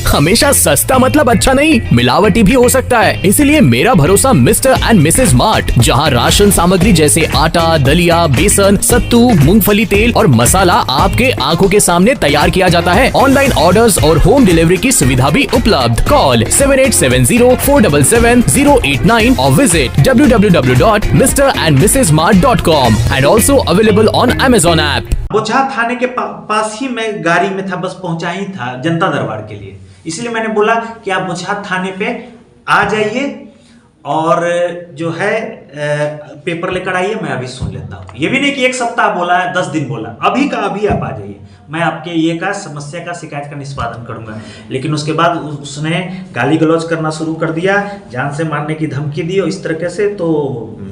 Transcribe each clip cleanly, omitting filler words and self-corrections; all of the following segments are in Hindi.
हमेशा सस्ता मतलब अच्छा नहीं, मिलावटी भी हो सकता है। इसीलिए मेरा भरोसा मिस्टर एंड मिसेज मार्ट, जहां राशन सामग्री जैसे आटा, दलिया, बेसन, सत्तू, मूंगफली तेल और मसाला आपके आंखों के सामने तैयार किया जाता है। ऑनलाइन ऑर्डर्स और होम डिलीवरी की सुविधा भी उपलब्ध। कॉल 7870477089 और visit www.mrandmrsmart.com and also available on Amazon app। Bochaha थाने के पास ही मैं गाड़ी में था, बस पहुंचा ही था जनता दरबार के लिए। इसलिए मैंने बोला कि आप बोचहा थाने पे आ जाइए और जो है पेपर लेकर आइए, मैं अभी सुन लेता हूँ। ये भी नहीं कि 1 सप्ताह बोला है, 10 दिन बोला, अभी का अभी आप आ जाइए, मैं आपके ये का समस्या का शिकायत का निष्पादन करूंगा। लेकिन उसके बाद उसने गाली गलौज करना शुरू कर दिया, जान से मारने की धमकी दी और इस तरीके से। तो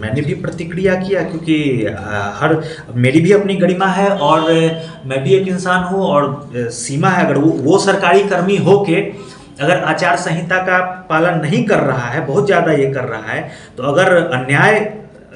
मैंने भी प्रतिक्रिया किया, क्योंकि मेरी भी अपनी गरिमा है और मैं भी एक इंसान हूँ और सीमा है। अगर वो सरकारी कर्मी हो के अगर आचार संहिता का पालन नहीं कर रहा है, बहुत ज़्यादा ये कर रहा है, तो अगर अन्याय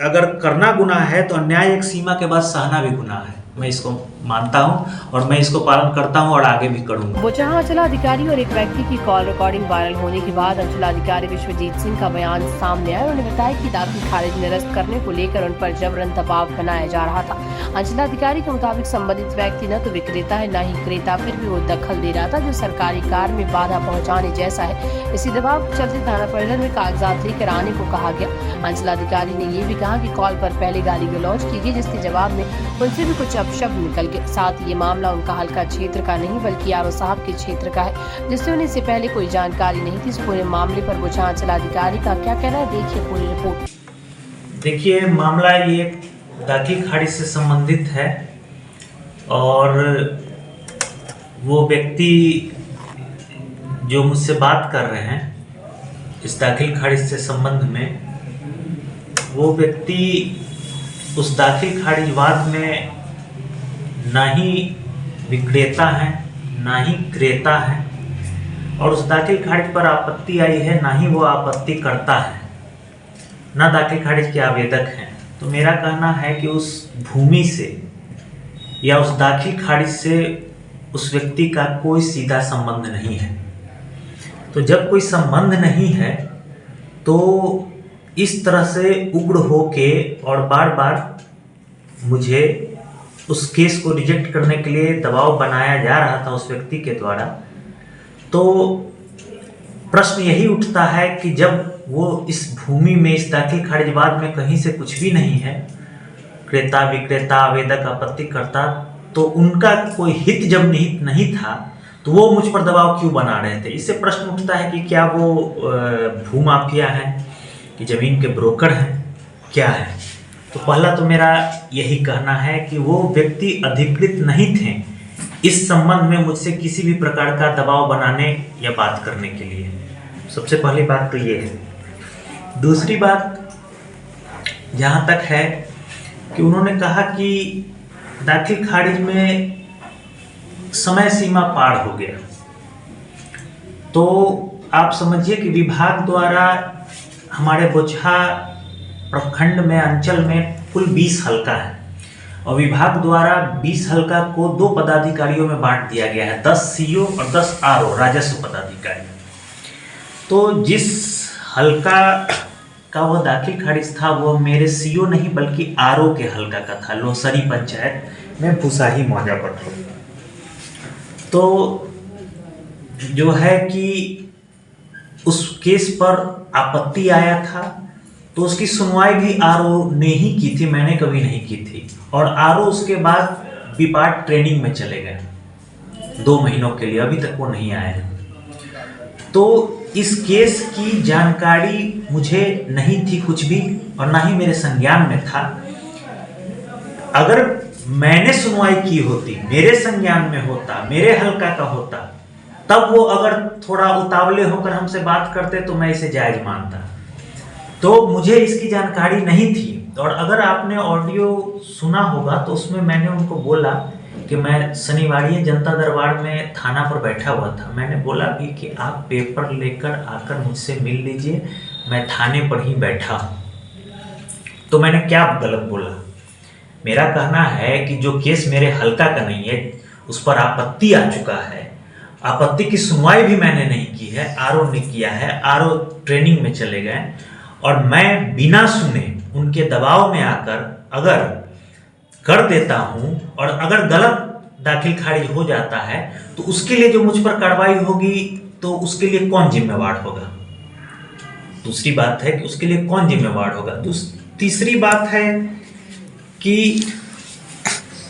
अगर करना गुनाह है तो अन्याय एक सीमा के बाद सहना भी गुनाह है। मैं इसको मानता हूं और मैं इसको पालन करता हूं और आगे भी करूंगा। बोचहा अंचलाधिकारी और एक व्यक्ति की कॉल रिकॉर्डिंग वायरल होने के बाद अंचलाधिकारी विश्वजीत सिंह का बयान सामने आया। उन्होंने बताया कि दाखिल खारिज निरस्त करने को लेकर उन पर जबरन दबाव बनाया जा रहा था। अंचलाधिकारी के मुताबिक संबंधित व्यक्ति न तो विक्रेता है, न ही क्रेता, फिर भी वो दखल दे रहा था जो सरकारी कार्य में बाधा पहुँचाने जैसा है। इसी दबाव के चलते थाना परिसर में कागजात लेकर आने को कहा गया। अंचलाधिकारी ने ये भी कहा कि कॉल पर पहले गाली गलौज की गई, जिसके जवाब में उनसे भी कुछ अपशब्द निकल गए। साथ ही ये मामला उनका हल्का क्षेत्र का नहीं बल्कि आरओ साहब के क्षेत्र का है, जिससे उन्हें इससे पहले कोई जानकारी नहीं थी। इस पूरे मामले पर बोचहा अंचलाधिकारी का क्या कहना है, देखिए पूरी रिपोर्ट। देखिए, मामला ये दाखिल खारिज से संबंधित है और वो व्यक्ति जो मुझसे बात कर रहे हैं इस दाखिल खारिज से संबंध में, वो व्यक्ति उस दाखिल खारिजवाद में ना ही विक्रेता है ना ही क्रेता है, और उस दाखिल खारिज पर आपत्ति आई है, ना ही वो आपत्ति करता है, ना दाखिल खारिज के आवेदक हैं। तो मेरा कहना है कि उस भूमि से या उस दाखिल खारिज से उस व्यक्ति का कोई सीधा संबंध नहीं है। तो जब कोई संबंध नहीं है तो इस तरह से उग्र होके और बार बार मुझे उस केस को रिजेक्ट करने के लिए दबाव बनाया जा रहा था उस व्यक्ति के द्वारा। तो प्रश्न यही उठता है कि जब वो इस भूमि में, इस दाखिल खारिजवाद में कहीं से कुछ भी नहीं है, क्रेता, विक्रेता, आवेदक, आपत्तिकर्ता, तो उनका कोई हित जब निहित नहीं था तो वो मुझ पर दबाव क्यों बना रहे थे। इससे प्रश्न उठता है कि क्या वो भूमाफिया हैं कि जमीन के ब्रोकर हैं, क्या है। तो पहला तो मेरा यही कहना है कि वो व्यक्ति अधिकृत नहीं थे इस संबंध में मुझसे किसी भी प्रकार का दबाव बनाने या बात करने के लिए। सबसे पहली बात तो ये है। दूसरी बात जहाँ तक है कि उन्होंने कहा कि दाखिल खारिज में समय सीमा पार हो गया, तो आप समझिए कि विभाग द्वारा हमारे बोचहा प्रखंड में, अंचल में कुल 20 हल्का है और विभाग द्वारा 20 हल्का को 2 पदाधिकारियों में बांट दिया गया है, 10 सीओ और 10 आरओ राजस्व पदाधिकारी। तो जिस हल्का का वह दाखिल खारिज था वो मेरे सीओ नहीं बल्कि आरओ के हल्का का था, लोहसरी पंचायत में भुसाही मौजा पट्टो। तो जो है कि उस केस पर आपत्ति आया था तो उसकी सुनवाई भी आरओ ने ही की थी, मैंने कभी नहीं की थी। और आरओ उसके बाद विपाट ट्रेनिंग में चले गए 2 महीनों के लिए, अभी तक वो नहीं आए हैं। तो इस केस की जानकारी मुझे नहीं थी कुछ भी और ना ही मेरे संज्ञान में था। अगर मैंने सुनवाई की होती, मेरे संज्ञान में होता, मेरे हल्का का होता, तब वो अगर थोड़ा उतावले होकर हमसे बात करते तो मैं इसे जायज मानता। तो मुझे इसकी जानकारी नहीं थी। और अगर आपने ऑडियो सुना होगा तो उसमें मैंने उनको बोला कि मैं शनिवार जनता दरबार में थाना पर बैठा हुआ था। मैंने बोला भी कि आप पेपर लेकर आकर मुझसे मिल लीजिए, मैं थाने पर ही बैठा हूँ। तो मैंने क्या गलत बोला? मेरा कहना है कि जो केस मेरे हल्का का नहीं है उस पर आपत्ति आ चुका है आपत्ति की सुनवाई भी मैंने नहीं की है, आरओ ने किया है, आरओ ट्रेनिंग में चले गए और मैं बिना सुने उनके दबाव में आकर अगर कर देता हूं और अगर गलत दाखिल खारिज हो जाता है तो उसके लिए जो मुझ पर कार्रवाई होगी तो उसके लिए कौन जिम्मेवार होगा। दूसरी बात है कि उसके लिए कौन जिम्मेवार होगा। तीसरी बात है कि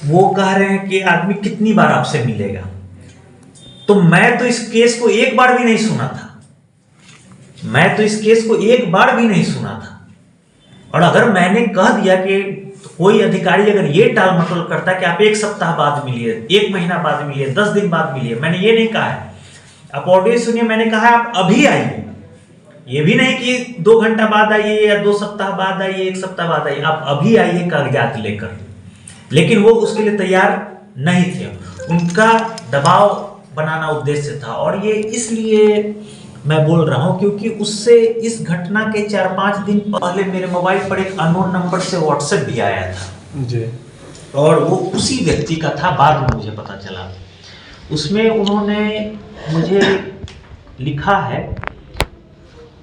वो कह रहे हैं कि आदमी कितनी बार आपसे मिलेगा, तो मैं तो इस केस को एक बार भी नहीं सुना था, मैं तो इस केस को एक बार भी नहीं सुना था। और अगर मैंने कह दिया कि कोई अधिकारी अगर ये टाल मटोल करता है कि आप 1 सप्ताह बाद मिलिए, 1 महीना बाद मिलिए, 10 दिन बाद मिलिए, मैंने ये नहीं कहा है। आप ऑडियो सुनिए, मैंने कहा है आप अभी आइए, ये भी नहीं कि 2 घंटा बाद आइए या 2 सप्ताह बाद आइए, 1 सप्ताह बाद आइए, आप अभी आइए कागजात लेकर। लेकिन वो उसके लिए तैयार नहीं थे, उनका दबाव बनाना उद्देश्य था। और ये इसलिए मैं बोल रहा हूं क्योंकि उससे इस घटना के 4-5 दिन पहले मेरे मोबाइल पर एक अननोन नंबर से व्हाट्सएप भी आया था जी, और वो उसी व्यक्ति का था, बाद में मुझे पता चला। उसमें उन्होंने मुझे लिखा है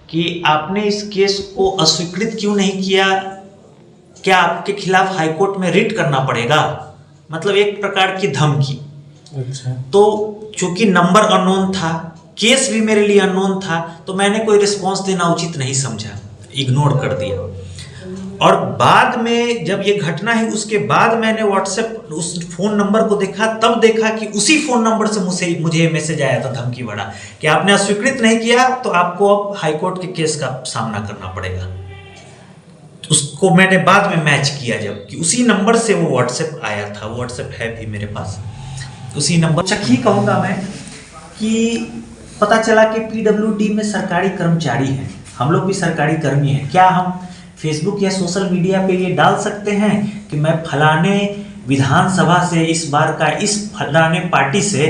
कि आपने इस केस को अस्वीकृत क्यों नहीं किया, क्या आपके खिलाफ हाईकोर्ट में रिट करना पड़ेगा, मतलब एक प्रकार की धमकी। अच्छा। तो चूंकि नंबर अननोन था, केस भी मेरे लिए अननोन था, तो मैंने कोई रिस्पॉन्स देना उचित नहीं समझा, इग्नोर कर दिया। और बाद में जब ये घटना है उसके बाद मैंने व्हाट्सएप उस फोन नंबर को देखा, तब देखा कि उसी फोन नंबर से मुझे मैसेज आया था धमकी भरा कि आपने अस्वीकृत नहीं किया तो आपको अब हाईकोर्ट के केस का सामना करना पड़ेगा। उसको मैंने बाद में मैच किया जब कि उसी नंबर से वो व्हाट्सएप आया था, व्हाट्सएप है भी मेरे पास उसी नंबर। चखी कहूँगा मैं कि पता चला कि पीडब्ल्यूडी में सरकारी कर्मचारी हैं, हम लोग भी सरकारी कर्मी हैं, क्या हम फेसबुक या सोशल मीडिया पे ये डाल सकते हैं कि मैं फलाने विधानसभा से इस बार का इस फलाने पार्टी से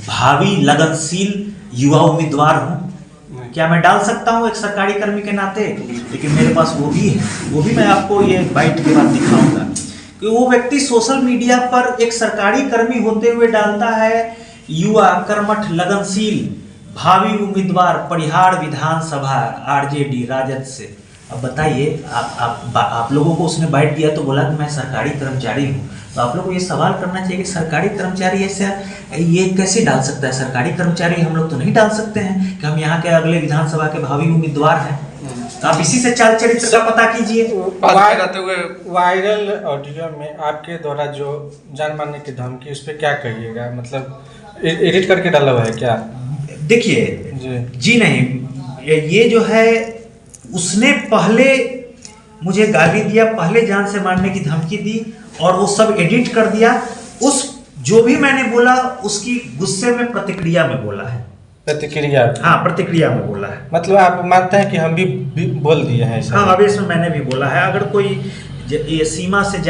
भावी लगनशील युवा उम्मीदवार हूँ, क्या मैं डाल सकता हूँ एक सरकारी कर्मी के नाते? लेकिन मेरे पास वो भी है, वो भी मैं आपको ये बाइट के बाद दिखाऊंगा कि वो व्यक्ति सोशल मीडिया पर एक सरकारी कर्मी होते हुए डालता है युवा कर्मठ लगनशील भावी उम्मीदवार परिहार विधानसभा आरजेडी राजद से। अब बताइए, आप लोगों को उसने बाइट दिया तो बोला कि मैं सरकारी कर्मचारी हूँ, तो आप लोगों को ये सवाल करना चाहिए कि सरकारी कर्मचारी ऐसे ये कैसे डाल सकता है? सरकारी कर्मचारी हम लोग तो नहीं डाल सकते हैं कि हम यहाँ के अगले विधानसभा के भावी उम्मीदवार हैं। तो आप इसी से चाल चरित्र का पता कीजिए। वायरल ऑडियो में आपके द्वारा जो जान मारने की धमकी, उस पर क्या कहिएगा? मतलब एडिट करके डाला हुआ है क्या? देखिए जी नहीं, ये जो है उसने पहले मुझे गाली दिया, पहले जान से मारने की धमकी दी और वो सब एडिट कर दिया। उस जो भी मैंने बोला उसकी गुस्से में प्रतिक्रिया में बोला है। प्रतिक्रिया? हाँ, प्रतिक्रिया में बोला है। मतलब आप मानते हैं कि हम भी बोल दिए हैं? हाँ, आवेश में मैंने भी बोला है। अगर कोई ये सीमा से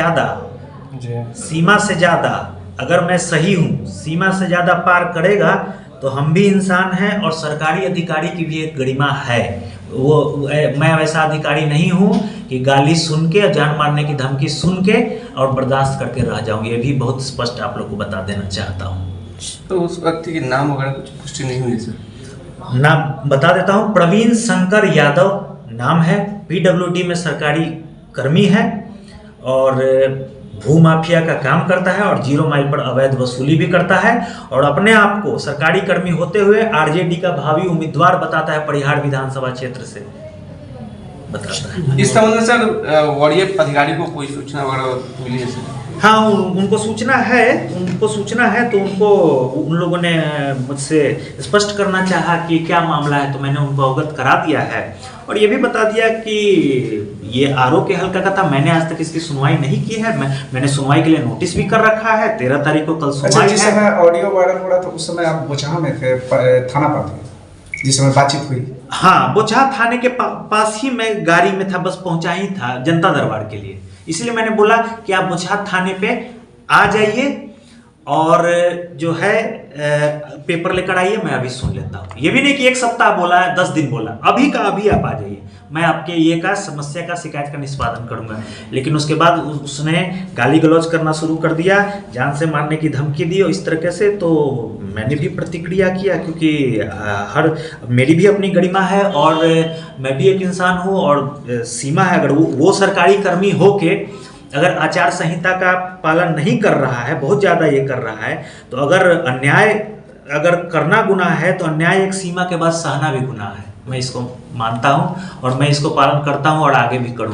ज्यादा अगर मैं सही हूँ, सीमा से ज्यादा पार करेगा तो हम भी इंसान हैं और सरकारी अधिकारी की भी एक गरिमा है। मैं वैसा अधिकारी नहीं हूँ कि गाली सुन के, जान मारने की धमकी सुन के और बर्दाश्त करके रह जाऊँ। ये भी बहुत स्पष्ट आप लोग को बता देना चाहता हूँ। तो उस व्यक्ति के नाम वगैरह कुछ पुष्टि नहीं हुई सर? नाम बता देता हूँ, प्रवीण शंकर यादव नाम है, पीडब्ल्यूडी में सरकारी कर्मी है और भू माफिया का काम करता है और 0 माइल पर अवैध वसूली भी करता है और अपने आप को सरकारी कर्मी होते हुए आरजेडी का भावी उम्मीदवार बताता है परिहार विधानसभा क्षेत्र से बताता है। इस संबंध में सर वरीय अधिकारी को कोई सूचना वगैरह मिली है सर? हाँ, उनको सूचना है तो उनको उन लोगों ने मुझसे स्पष्ट करना चाहा कि क्या मामला है, तो मैंने उनको अवगत करा दिया है और ये भी बता दिया कि ये आरओ के हल्का का था। मैंने आज तक इसकी सुनवाई नहीं की है, मैंने सुनवाई के लिए नोटिस भी कर रखा है। 13 तारीख को कल सुनवाई है। जिस समय ऑडियो वायरल हो रहा था उस समय आप बोचहा में थे, थाना पर थे जिस समय बातचीत हुई? हाँ, बोचहा थाने के पास ही मैं गाड़ी में था, बस पहुंचा ही था जनता दरबार के लिए। इसलिए मैंने बोला कि आप बोचहा थाने पे आ जाइए और जो है पेपर लेकर आइए, मैं अभी सुन लेता हूँ। ये भी नहीं कि 1 सप्ताह बोला है, 10 दिन बोला, अभी का अभी आप आ जाइए। मैं आपके ये का समस्या का शिकायत का निष्पादन करूंगा। लेकिन उसके बाद उसने गाली गलौज करना शुरू कर दिया, जान से मारने की धमकी दी और इस तरीके से। तो मैंने भी प्रतिक्रिया किया, क्योंकि मेरी भी अपनी गरिमा है और मैं भी एक इंसान हूँ और सीमा है। अगर वो सरकारी कर्मी हो के अगर आचार संहिता का पालन नहीं कर रहा है, बहुत ज़्यादा ये कर रहा है, तो अगर अन्याय अगर करना गुनाह है तो अन्याय एक सीमा के बाद सहना भी गुनाह है। मैं इसको मानता हूँ और मैं इसको पालन करता हूँ और आगे भी करूँगा।